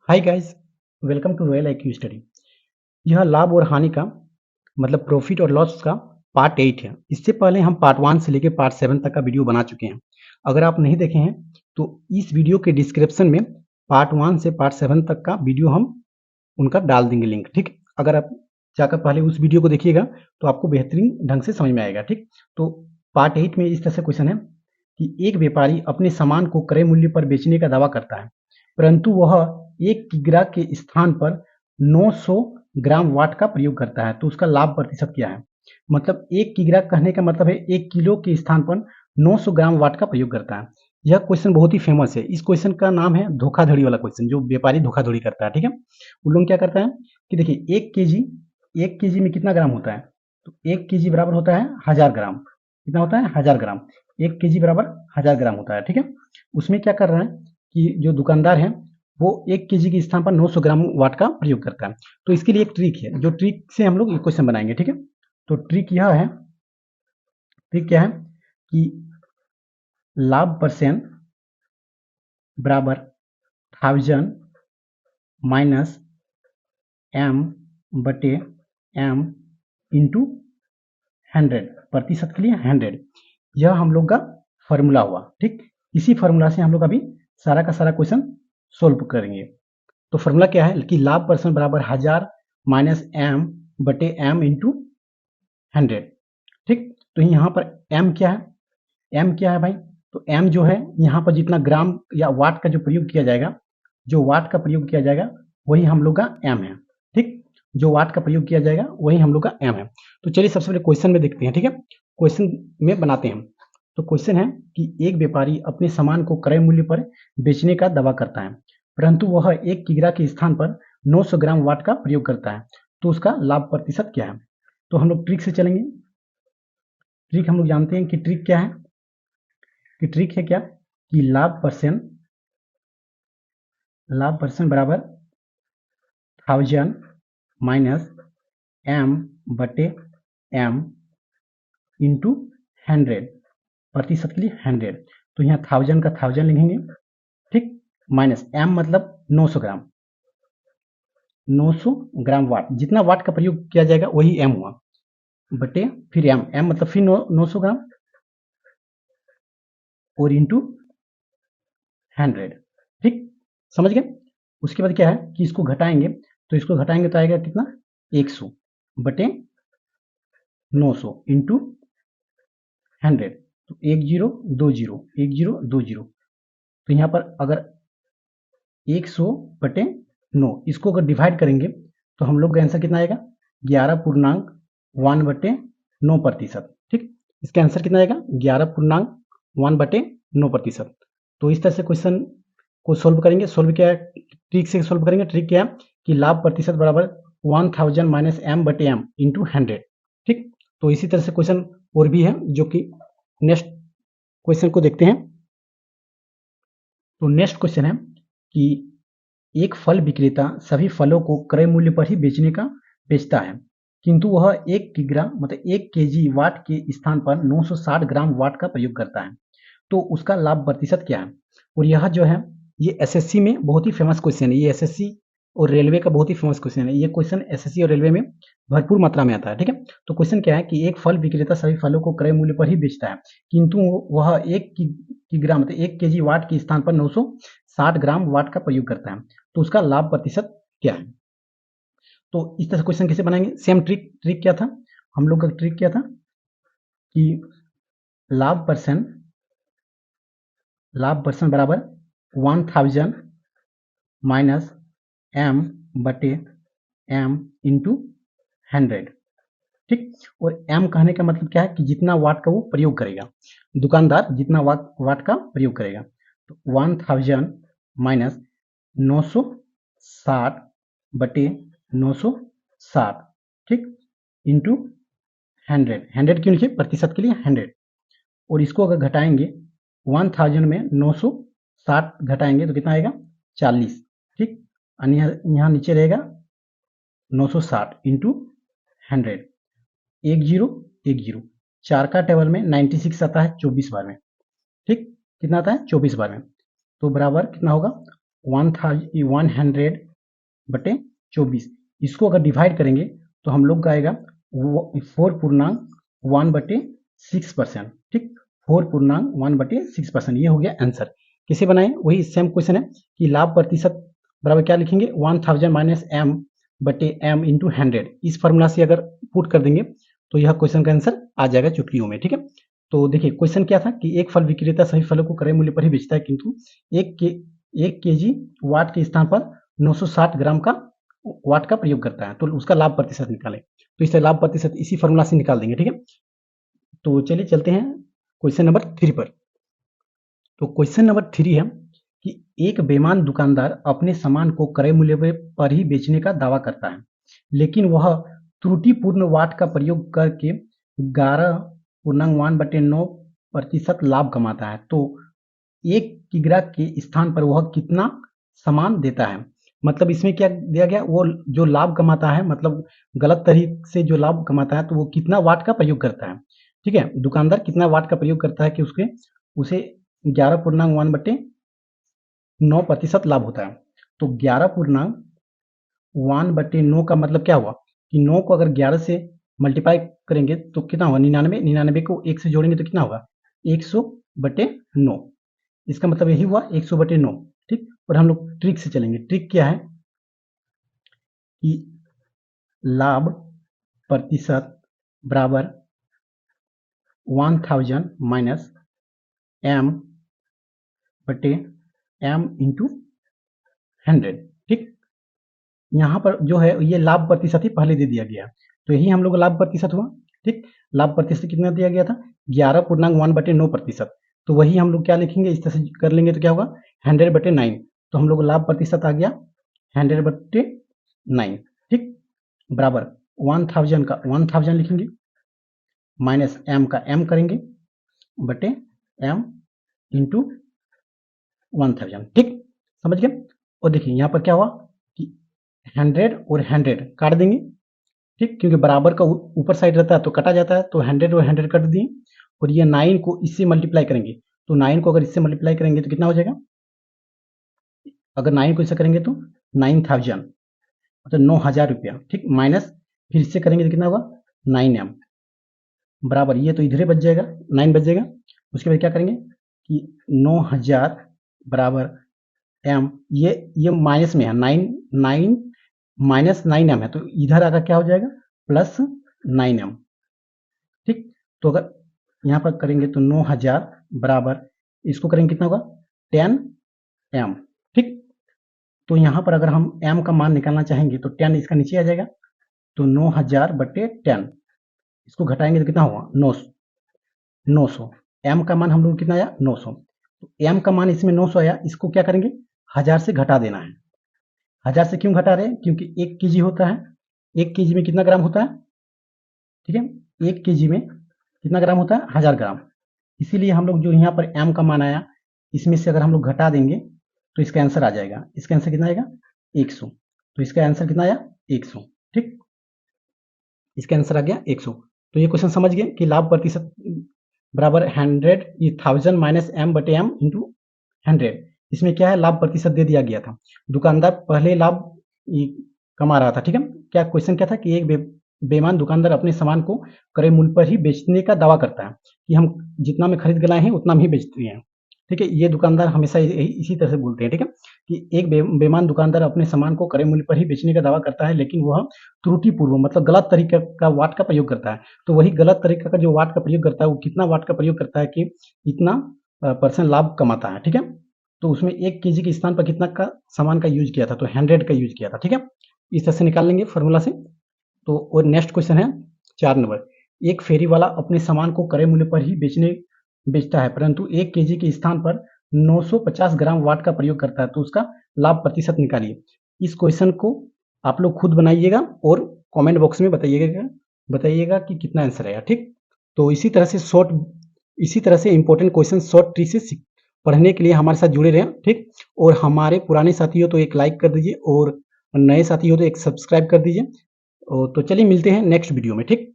Hi guys, welcome to Royal IQ study. यह लाभ और हानि का मतलब प्रॉफिट और लॉस का पार्ट 8 है। इससे पहले हम पार्ट 1 से लेकर पार्ट 7 तक का वीडियो बना चुके हैं। अगर आप नहीं देखे हैं तो इस वीडियो के डिस्क्रिप्शन में पार्ट 1 से पार्ट 7 तक का वीडियो हम उनका डाल देंगे लिंक। ठीक, अगर आप जाकर पहले उस वीडियो को देखिएगा तो आपको बेहतरीन ढंग से समझ में आएगा। ठीक, तो पार्ट 8 में इस तरह से क्वेश्चन है कि एक व्यापारी अपने सामान को क्रय मूल्य पर बेचने का दावा करता है, परंतु वह 1 किग्रा के स्थान पर 900 ग्राम वाट का प्रयोग करता है, तो उसका लाभ प्रतिशत क्या है? मतलब 1 किग्रा कहने का मतलब है 1 किलो के स्थान पर 900 ग्राम वाट का प्रयोग करता है। यह क्वेश्चन बहुत ही फेमस है। इस क्वेश्चन का नाम है धोखाधड़ी वाला क्वेश्चन, जो व्यापारी धोखाधड़ी करता है। ठीक है, उन लोग क्या करता है कि देखिए 1 केजी में कितना ग्राम होता है? तो 1 केजी बराबर होता है 1000 ग्राम। कितना होता है? 1000 ग्राम। 1 केजी बराबर 1000 ग्राम होता है। ठीक है, उसमें क्या कर रहा है कि जो दुकानदार है वो 1 केजी के स्थान पर 900 ग्राम वाट का प्रयोग करता है। तो इसके लिए एक ट्रिक है, जो ट्रिक से हम लोग ये क्वेश्चन बनाएंगे। ठीक है, तो ट्रिक क्या है कि लाभ परसेंट बराबर 1000 माइनस एम बटे एम इंटू 100, प्रतिशत के लिए 100। यह हम लोग का फॉर्मूला हुआ। ठीक, इसी फॉर्मूला से हम लोग अभी सारा का सारा क्वेश्चन सोल्व करेंगे। तो फॉर्मूला क्या है कि लाभ परसेंट बराबर 1000 माइनस एम बटे एम इंटू 100। ठीक, तो यहाँ पर एम क्या है? एम क्या है भाई? तो एम जो है यहाँ पर जितना ग्राम या वाट का जो प्रयोग किया जाएगा, जो वाट का प्रयोग किया जाएगा वही हम लोग का एम है। ठीक, जो वाट का प्रयोग किया जाएगा वही हम लोग का एम है। तो चलिए सबसे पहले क्वेश्चन में देखते हैं। ठीक है, क्वेश्चन में बनाते हैं। तो क्वेश्चन है कि एक व्यापारी अपने सामान को क्रय मूल्य पर बेचने का दावा करता है, परंतु वह 1 किग्रा के स्थान पर 900 ग्राम वाट का प्रयोग करता है, तो उसका लाभ प्रतिशत क्या है? तो हम लोग ट्रिक से चलेंगे। ट्रिक हम लोग जानते हैं कि ट्रिक क्या है, कि ट्रिक है क्या कि लाभ परसेंट बराबर 1000 माइनस एम बटे एम इंटू 100, प्रतिशत के लिए 100। तो यहाँ 1000 का 1000 लिखेंगे। ठीक, माइनस एम मतलब 900 ग्राम। 900 ग्राम वाट, जितना वाट का प्रयोग किया जाएगा वही एम हुआ, बटे फिर एम मतलब फिर 900 ग्राम और इंटू 100। ठीक, समझ गए? उसके बाद क्या है कि इसको घटाएंगे, तो इसको घटाएंगे तो आएगा कितना? 100 बटे 900 इंटू 100। तो 1020 तो यहाँ पर अगर 100 बटे 9 इसको अगर डिवाइड करेंगे तो हम लोग का आंसर कितना आएगा? 11.1/9%। ठीक, इसका आंसर कितना आएगा? 11.1/9%। तो इस तरह से क्वेश्चन को सोल्व करेंगे। सोल्व क्या है? ट्रिक से सोल्व करेंगे। ट्रिक क्या है कि लाभ प्रतिशत बराबर 1000 माइनस एम बटे एम इंटू 100। ठीक, तो इसी तरह से क्वेश्चन और भी है, जो कि नेक्स्ट क्वेश्चन को देखते हैं। तो नेक्स्ट क्वेश्चन है कि एक फल विक्रेता सभी फलों को क्रय मूल्य पर ही बेचता है, किंतु वह 1 किग्रा मतलब 1 केजी वाट के स्थान पर 960 ग्राम वाट का प्रयोग करता है, तो उसका लाभ प्रतिशत क्या है? और यह जो है ये एसएससी में बहुत ही फेमस क्वेश्चन है। ये एसएससी और रेलवे का बहुत ही फेमस क्वेश्चन है। ये क्वेश्चन एसएससी और रेलवे में भरपूर मात्रा में आता है। ठीक है, तो क्वेश्चन क्या है कि एक फल विक्रेता सभी फलों को क्रय मूल्य पर ही बेचता है, किंतु वह 1 किग्रा मतलब 1 केजी वाट के स्थान पर 960 ग्राम वाट का प्रयोग करता है, तो उसका लाभ प्रतिशत क्या है? तो इस तरह से क्वेश्चन कैसे बनाएंगे? सेम ट्रिक क्या था हम लोग का? ट्रिक क्या था कि लाभ परसेंट बराबर 1000 माइनस एम बटे एम इंटू 100। ठीक, और एम कहने का मतलब क्या है कि जितना वाट का वो प्रयोग करेगा, दुकानदार जितना वाट का प्रयोग करेगा। तो 1000 माइनस 960 बटे 960। ठीक, इंटू 100 क्यों लिखे? प्रतिशत के लिए 100। और इसको अगर घटाएंगे 1000 में 960 घटाएंगे तो कितना आएगा? 40। ठीक, यहाँ नीचे रहेगा 960 इंटू 100। 1010 4 का टेबल में 96 आता है 24 बार में। ठीक, कितना आता है? 24 बार में। तो बराबर कितना होगा? 100/24, इसको अगर डिवाइड करेंगे तो हम लोग का आएगा 4.1/6%। ठीक, 4.1/6%, ये हो गया आंसर। किसे बनाए, वही सेम क्वेश्चन है कि लाभ प्रतिशत बराबर क्या लिखेंगे, 1000 माइनस m/m इंटू 100। इस फॉर्मूला से अगर पुट कर देंगे तो यह क्वेश्चन का आंसर आ जाएगा चुटकियों में। ठीक है, तो देखिए क्वेश्चन क्या था कि एक फल विक्रेता सभी फलों को क्रय मूल्य पर ही बेचता है, किंतु एक केजी वाट के स्थान पर 960 ग्राम का वाट का प्रयोग करता है, तो उसका लाभ प्रतिशत निकालें। तो इससे लाभ प्रतिशत इसी फॉर्मूला से निकाल देंगे। ठीक है, तो चलिए चलते हैं क्वेश्चन नंबर 3 पर। तो क्वेश्चन नंबर 3 है कि एक बेईमान दुकानदार अपने सामान को क्रय मूल्य पर ही बेचने का दावा करता है, लेकिन वह त्रुटिपूर्ण वाट का प्रयोग करके 11.1/9% लाभ कमाता है। तो एक किग्रा के स्थान पर वह कितना सामान देता है। मतलब इसमें क्या दिया गया, वो जो लाभ कमाता है, मतलब गलत तरीके से जो लाभ कमाता है, तो वो कितना वाट का प्रयोग करता है। ठीक है, दुकानदार कितना वाट का प्रयोग करता है कि उसे 11.1/9% लाभ होता है। तो 11.1/9 का मतलब क्या हुआ कि 9 को अगर 11 से मल्टीप्लाई करेंगे तो कितना होगा, 99 को 1 से जोड़ेंगे तो कितना होगा, 100/9। इसका मतलब यही हुआ 100/9। ठीक, और हम लोग ट्रिक से चलेंगे। ट्रिक क्या है कि लाभ प्रतिशत बराबर 1000 माइनस m/m इंटू 100। ठीक, यहाँ पर जो है ये लाभ प्रतिशत ही पहले दे दिया गया, तो यही हम लोग लाभ प्रतिशत हुआ। ठीक, लाभ प्रतिशत कितना दिया गया था, 11.1/9%। तो वही हम लोग क्या लिखेंगे, इस तरह से कर लेंगे तो क्या होगा, 100/9। तो हम लोग लाभ प्रतिशत आ गया 100/9। ठीक, बराबर 1000 का 1000 लिखेंगे, माइनस m का m करेंगे, बटे m इंटू 1000। ठीक, समझ गए। और देखिए यहाँ पर क्या हुआ कि 100 और 100 काट देंगे। ठीक, क्योंकि बराबर का ऊपर साइड रहता है तो कटा जाता है, तो 100 और 100 कट दिए। और ये 9 को इससे मल्टीप्लाई करेंगे, तो 9 को अगर इससे मल्टीप्लाई करेंगे तो कितना हो जाएगा, अगर 9 को इससे करेंगे तो 9000, मतलब 9000 रुपया। ठीक, माइनस फिर इससे करेंगे तो कितना होगा, 9m बराबर, ये तो इधर ही बच जाएगा, 9 बच जाएगा। उसके बाद क्या करेंगे कि 9000 बराबर m, ये माइनस में है, 9 माइनस 9m है, तो इधर आकर क्या हो जाएगा, प्लस 9m। ठीक, तो अगर यहाँ पर करेंगे तो 9000 बराबर, इसको करेंगे कितना होगा, 10m। ठीक, तो यहाँ पर अगर हम m का मान निकालना चाहेंगे तो 10 इसका नीचे आ जाएगा, तो 9000/10, इसको घटाएंगे तो कितना होगा, 900। m का मान हम लोग कितना आया, 900। तो m का मान इसमें 900 आया, इसको क्या करेंगे, 1000 से घटा देना है। 1000 से क्यों घटा रहे हैं, क्योंकि 1 केजी होता है, 1 केजी में कितना ग्राम होता है, ठीक है, 1 केजी में कितना ग्राम होता है, 1000 ग्राम। इसीलिए हम लोग जो यहाँ पर m का मान आया, इसमें से अगर हम लोग घटा देंगे तो इसका आंसर आ जाएगा। इसका आंसर कितना आएगा, 100। तो इसका आंसर कितना आया, 100। ठीक, इसका आंसर आ गया 100। तो ये क्वेश्चन समझ गए कि लाभ प्रतिशत बराबर 1000 माइनस m/m इंटू 100। इसमें क्या है, लाभ प्रतिशत दे दिया गया था, दुकानदार पहले लाभ कमा रहा था। ठीक है, क्या क्वेश्चन क्या था कि एक बेईमान दुकानदार अपने सामान को क्रय मूल्य पर ही बेचने का दावा करता है कि हम जितना में खरीद के लाए हैं उतना में ही बेचते हैं। ठीक है, ये दुकानदार हमेशा इसी तरह से बोलते हैं। ठीक है, कि एक बेईमान दुकानदार अपने सामान को क्रय मूल्य पर ही बेचने का दावा करता है, लेकिन वह त्रुटिपूर्व मतलब गलत तरीके का वाट का प्रयोग करता है। तो वही गलत तरीके का जो वाट का प्रयोग करता है, वो कितना वाट का प्रयोग करता है कि इतना % लाभ कमाता है। ठीक है, तो उसमें 1 केजी के स्थान पर कितना का सामान का यूज किया था, तो 100 का यूज किया था। ठीक है, इस तरह से निकाल लेंगे फॉर्मूला से। तो और नेक्स्ट क्वेश्चन है 4 नंबर, एक फेरी वाला अपने सामान को क्रय मूल्य पर ही बेचता है, परंतु 1 केजी के स्थान पर 950 ग्राम वाट का प्रयोग करता है, तो उसका लाभ प्रतिशत निकालिए। इस क्वेश्चन को आप लोग खुद बनाइएगा और कमेंट बॉक्स में बताइएगा कि कितना आंसर आया। ठीक, तो इसी तरह से इंपॉर्टेंट क्वेश्चन शॉर्ट ट्रिक से पढ़ने के लिए हमारे साथ जुड़े रहें। ठीक, और हमारे पुराने साथी हो तो एक लाइक कर दीजिए और नए साथी हो तो एक सब्सक्राइब कर दीजिए। तो चलिए मिलते हैं नेक्स्ट वीडियो में। ठीक।